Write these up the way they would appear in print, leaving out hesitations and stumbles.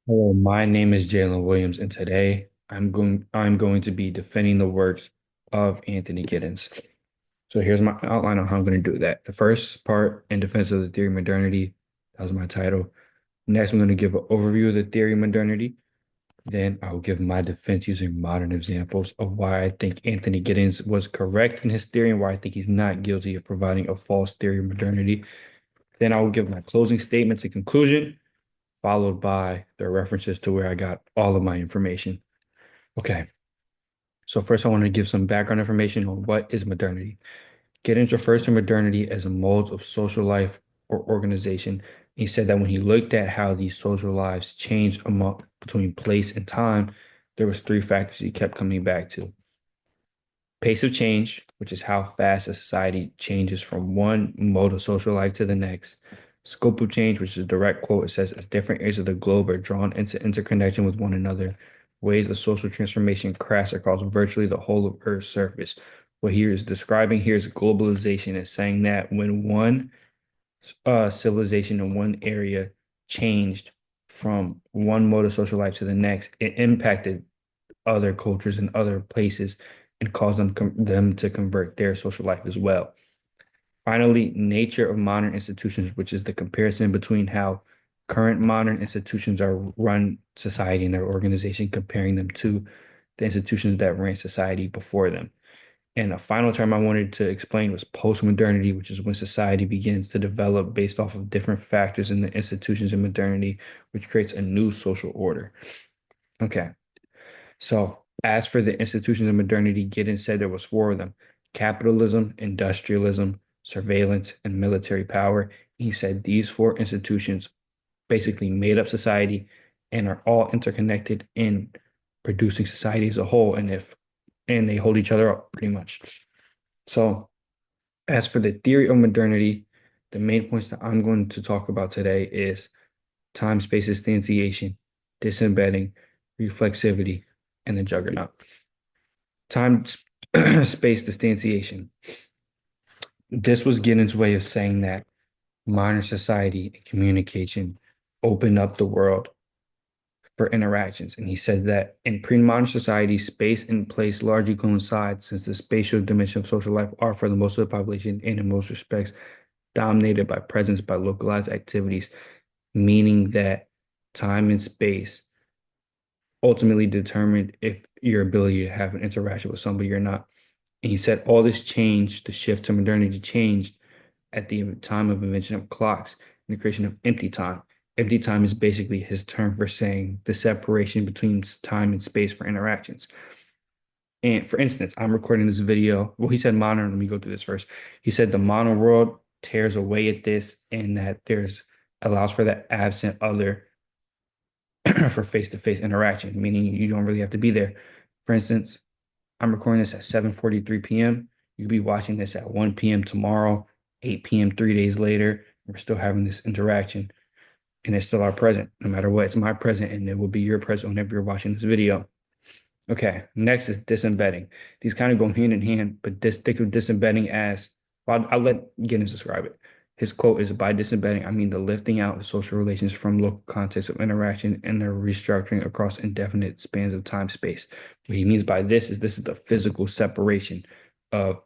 Hello, my name is Jalen Williams, and today I'm going to be defending the works of Anthony Giddens. So here's my outline on how I'm going to do that. The first part, in defense of the theory of modernity, that was my title. Next, I'm going to give an overview of the theory of modernity. Then I'll give my defense using modern examples of why I think Anthony Giddens was correct in his theory and why I think he's not guilty of providing a false theory of modernity. Then I will give my closing statements and conclusion, followed by the references to where I got all of my information. Okay, so first I want to give some background information on what is modernity. Giddens refers to modernity as a mode of social life or organization. He said that when he looked at how these social lives changed between place and time, there was three factors he kept coming back to. Pace of change, which is how fast a society changes from one mode of social life to the next. Scope of change, which is a direct quote, it says, as different areas of the globe are drawn into interconnection with one another, waves of social transformation crash across virtually the whole of Earth's surface. What he is describing here is globalization. It's saying that when one civilization in one area changed from one mode of social life to the next, it impacted other cultures and other places and cause them to convert their social life as well. Finally, nature of modern institutions, which is the comparison between how current modern institutions are run society and their organization, comparing them to the institutions that ran society before them. And a final term I wanted to explain was post-modernity, which is when society begins to develop based off of different factors in the institutions of modernity, which creates a new social order. Okay. So, as for the institutions of modernity, Giddens said there was four of them: capitalism, industrialism, surveillance, and military power. He said these four institutions basically made up society and are all interconnected in producing society as a whole, and they hold each other up pretty much. So, as for the theory of modernity, the main points that I'm going to talk about today is time-space instantiation, disembedding, reflexivity, and the juggernaut. Time space distanciation. This was Giddens' way of saying that modern society and communication opened up the world for interactions. And he says that in pre-modern society, space and place largely coincide since the spatial dimension of social life are, for the most of the population, and in most respects, dominated by presence by localized activities, meaning that time and space ultimately determined if your ability to have an interaction with somebody or not. And he said all this changed, the shift to modernity changed at the time of invention of clocks and the creation of empty time. Empty time is basically his term for saying the separation between time and space for interactions. And for instance, I'm recording this video. Well, he said modern. Let me go through this first. He said the modern world tears away at this and that there's allows for that absent other for face-to-face interaction, meaning you don't really have to be there. For instance, I'm recording this at 7:43 p.m. You could be watching this at 1 p.m. tomorrow, 8 p.m. 3 days later. We're still having this interaction, and it's still our present. No matter what, it's my present, and it will be your present whenever you're watching this video. Okay, next is disembedding. These kind of go hand in hand, but think of disembedding as, well, I'll let Giddens describe it. His quote is, by disembedding, I mean the lifting out of social relations from local contexts of interaction and their restructuring across indefinite spans of time space. What he means by this is the physical separation of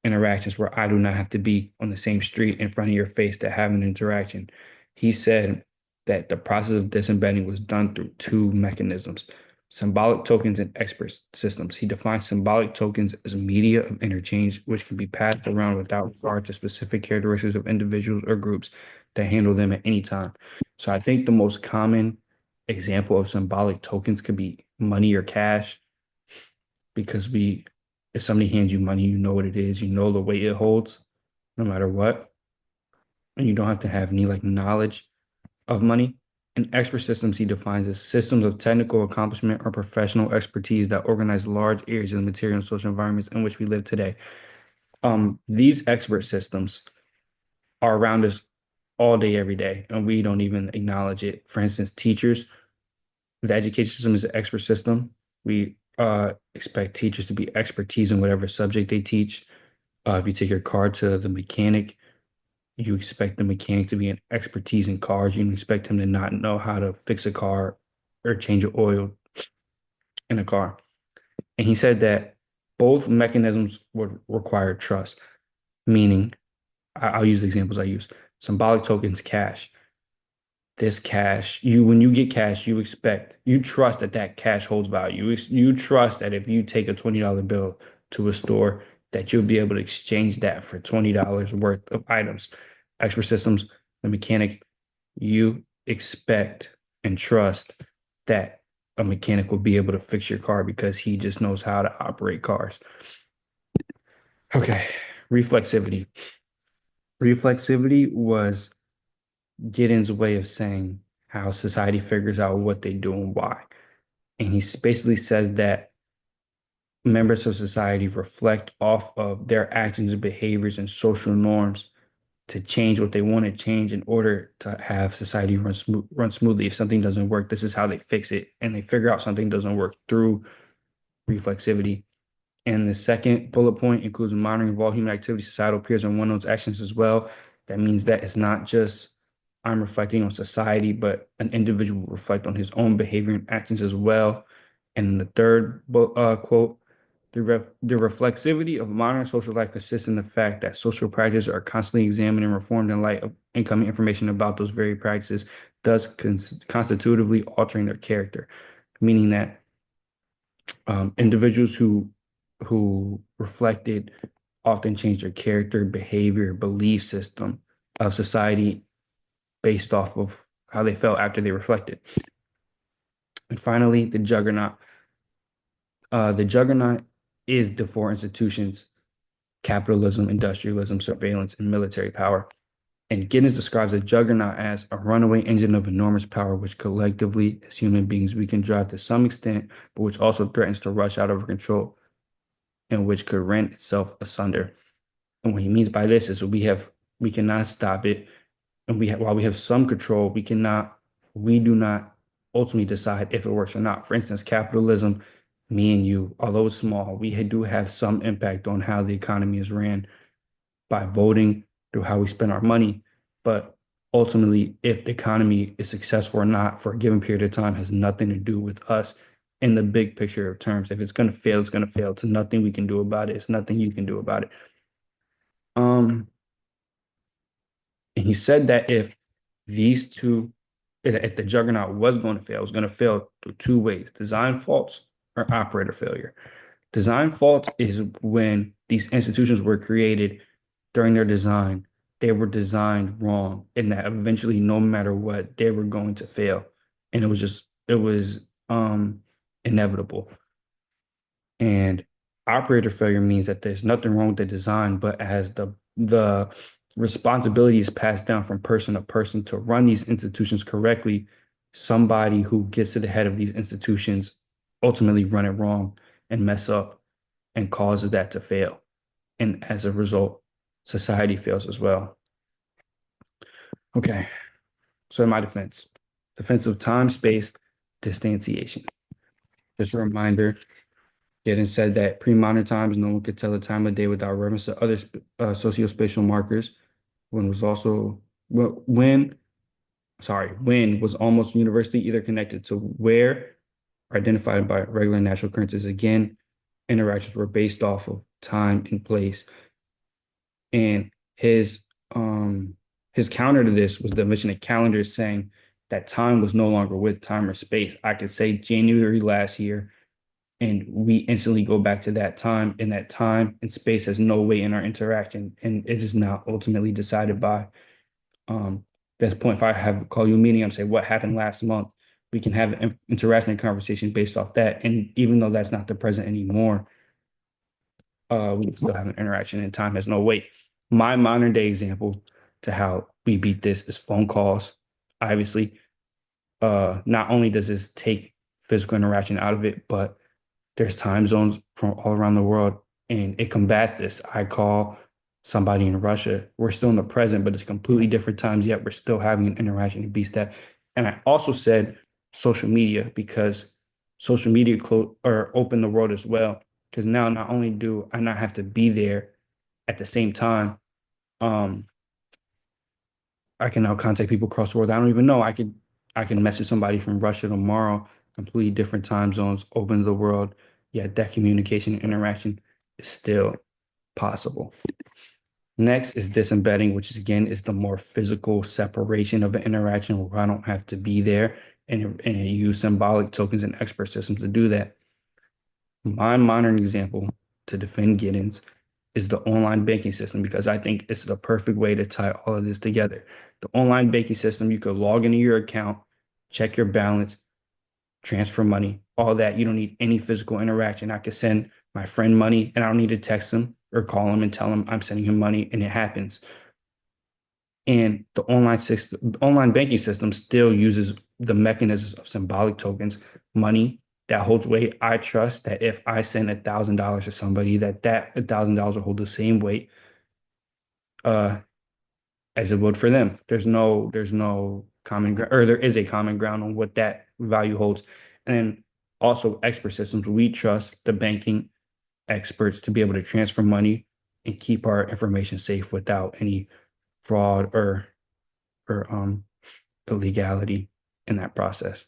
interactions where I do not have to be on the same street in front of your face to have an interaction. He said that the process of disembedding was done through two mechanisms: symbolic tokens and expert systems. He defines symbolic tokens as media of interchange, which can be passed around without regard to specific characteristics of individuals or groups that handle them at any time. So I think the most common example of symbolic tokens could be money or cash, because if somebody hands you money, you know what it is, you know the weight it holds, no matter what, and you don't have to have any like knowledge of money. In expert systems, he defines as systems of technical accomplishment or professional expertise that organize large areas of the material and social environments in which we live today. These expert systems are around us all day, every day, and we don't even acknowledge it. For instance, teachers, the education system is an expert system. We expect teachers to be expertise in whatever subject they teach. If you take your car to the mechanic, You expect the mechanic to be an expertise in cars. You expect him to not know how to fix a car or change an oil in a car. And he said that both mechanisms would require trust, meaning, I'll use the examples I use. Symbolic tokens, cash. This cash, when you get cash, you trust that that cash holds value. You trust that if you take a $20 bill to a store, that you'll be able to exchange that for $20 worth of items. Expert systems, the mechanic, you expect and trust that a mechanic will be able to fix your car because he just knows how to operate cars. Okay, reflexivity. Reflexivity was Giddens' way of saying how society figures out what they do and why. And he basically says that members of society reflect off of their actions and behaviors and social norms to change what they want to change in order to have society run smoothly. If something doesn't work, this is how they fix it. And they figure out something doesn't work through reflexivity. And the second bullet point includes monitoring of all human activity, societal peers, and one knows actions as well. That means that it's not just I'm reflecting on society, but an individual will reflect on his own behavior and actions as well. And the third quote, the reflexivity of modern social life consists in the fact that social practices are constantly examined and reformed in light of incoming information about those very practices, thus constitutively altering their character, meaning that individuals who reflected often change their character, behavior, belief system of society based off of how they felt after they reflected. And finally, the juggernaut. The juggernaut is the four institutions: capitalism, industrialism, surveillance, and military power. And Giddens describes a juggernaut as a runaway engine of enormous power, which collectively, as human beings, we can drive to some extent, but which also threatens to rush out of control and which could rend itself asunder. And what he means by this is we cannot stop it. And while we have some control, we do not ultimately decide if it works or not. For instance, capitalism, me and you, although it's small, we do have some impact on how the economy is ran by voting through how we spend our money. But ultimately, if the economy is successful or not for a given period of time has nothing to do with us in the big picture of terms. If it's going to fail, it's going to fail. It's nothing we can do about it. It's nothing you can do about it. Um, and he said that these two, if the juggernaut was going to fail, it was going to fail through two ways: design faults or operator failure. Design fault is when these institutions were created during their design, they were designed wrong, and that eventually, no matter what, they were going to fail. And it was inevitable. And operator failure means that there's nothing wrong with the design, but as the responsibility is passed down from person to person to run these institutions correctly, somebody who gets to the head of these institutions ultimately run it wrong and mess up and causes that to fail. And as a result, society fails as well. Okay, so in my defense of time, space, distanciation. Just a reminder, Giddens said that pre-modern times, no one could tell the time of day without reference to other socio-spatial markers. When was also when when was almost universally either connected to where or identified by regular natural occurrences. Again, interactions were based off of time and place. And his counter to this was the invention of calendars, saying that time was no longer with time or space. I could say January last year, and we instantly go back to that time, and that time and space has no weight in our interaction, and it is not ultimately decided by this point. If I have call you a meeting, I'm say what happened last month, we can have an interaction and conversation based off that. And even though that's not the present anymore, we can still have an interaction and time has no weight. My modern day example to how we beat this is phone calls. Obviously, not only does this take physical interaction out of it, but there's time zones from all around the world and it combats this. I call somebody in Russia. We're still in the present, but it's completely different times, yet we're still having an interaction to beat that. And I also said social media because social media or open the world as well. Because now not only do I not have to be there at the same time, um, I can now contact people across the world I don't even know. I can message somebody from Russia tomorrow, completely different time zones, opens the world. Yet that communication and interaction is still possible. Next is disembedding, which is again is the more physical separation of an interaction where I don't have to be there and use symbolic tokens and expert systems to do that. My modern example to defend Giddens is the online banking system because I think it's the perfect way to tie all of this together. The online banking system, you could log into your account, check your balance, transfer money, all that. You don't need any physical interaction. I could send my friend money and I don't need to text him or call him and tell him I'm sending him money and it happens. And the online banking system still uses the mechanisms of symbolic tokens, money that holds weight. I trust that if I send $1,000 to somebody, that $1,000 will hold the same weight uh, as it would for them. There's no common ground, or there is a common ground on what that value holds. And also expert systems, we trust the banking experts to be able to transfer money and keep our information safe without any fraud or illegality in that process.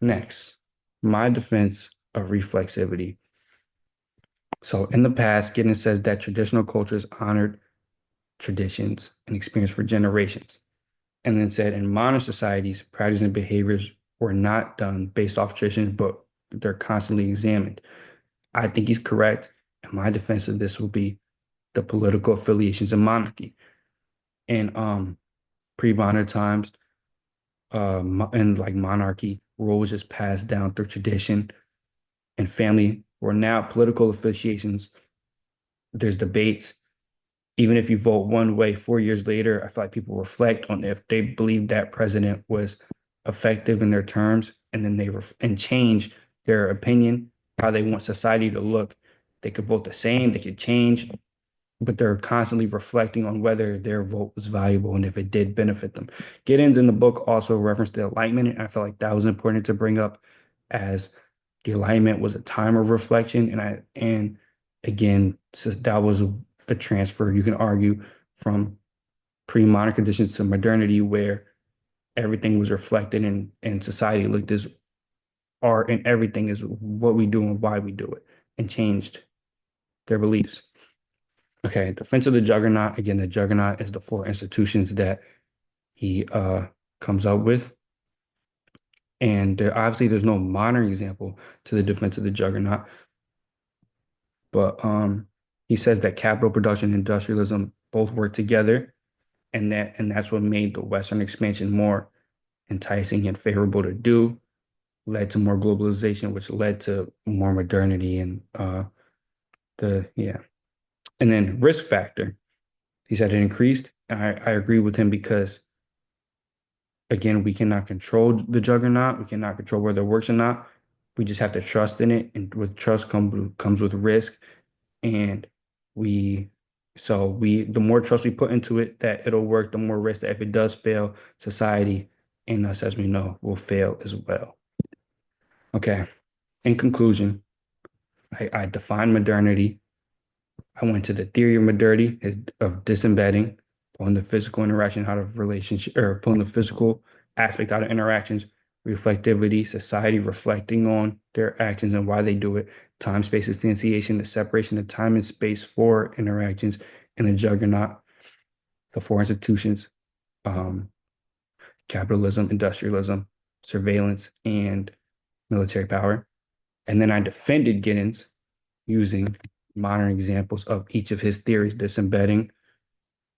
Next, my defense of reflexivity. So in the past, Giddens says that traditional cultures honored traditions and experience for generations, and then said in modern societies, practices and behaviors were not done based off tradition, but they're constantly examined. I think he's correct, and my defense of this will be the political affiliations of monarchy. In pre-modern times, and like monarchy, rule was just passed down through tradition and family. Where now political affiliations, there's debates. Even if you vote one way 4 years later, I feel like people reflect on if they believe that president was effective in their terms, and then and change their opinion, how they want society to look. They could vote the same, they could change, but they're constantly reflecting on whether their vote was valuable and if it did benefit them. Giddens in the book also referenced the Enlightenment, and I felt like that was important to bring up as the Enlightenment was a time of reflection, and again, since that was a transfer, you can argue from pre-modern conditions to modernity, where everything was reflected and society looked as art and everything is what we do and why we do it, and changed their beliefs. Okay, Defense of the Juggernaut. Again, the Juggernaut is the four institutions that he comes up with. And obviously there's no modern example to the defense of the Juggernaut, but he says that capital production and industrialism both work together, and that's what made the Western expansion more enticing and favorable to do, led to more globalization, which led to more modernity and the yeah. And then risk factor. He said it increased. I agree with him because again, we cannot control the juggernaut. We cannot control whether it works or not. We just have to trust in it. And with trust comes with risk. And we, the more trust we put into it that it'll work, the more risk that if it does fail, society and us, as we know, will fail as well. Okay. In conclusion, I define modernity. I went to the theory of modernity of disembedding, pulling the physical interaction out of relationship, or pulling the physical aspect out of interactions, reflectivity, society reflecting on their actions and why they do it, time space instantiation, the separation of time and space for interactions, and the juggernaut, the four institutions, um, capitalism, industrialism, surveillance, and military power. And then I defended Giddens using modern examples of each of his theories, disembedding,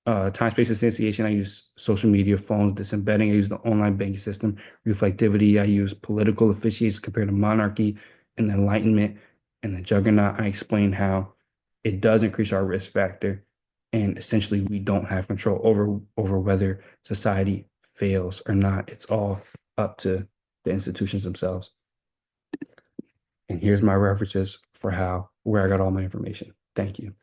time-space instantiation. I use social media, phones, disembedding. I use the online banking system, reflectivity. I use political efficiency compared to monarchy and the Enlightenment and the juggernaut. I explain how it does increase our risk factor, and essentially we don't have control over whether society fails or not. It's all up to the institutions themselves. And here's my references for where I got all my information. Thank you.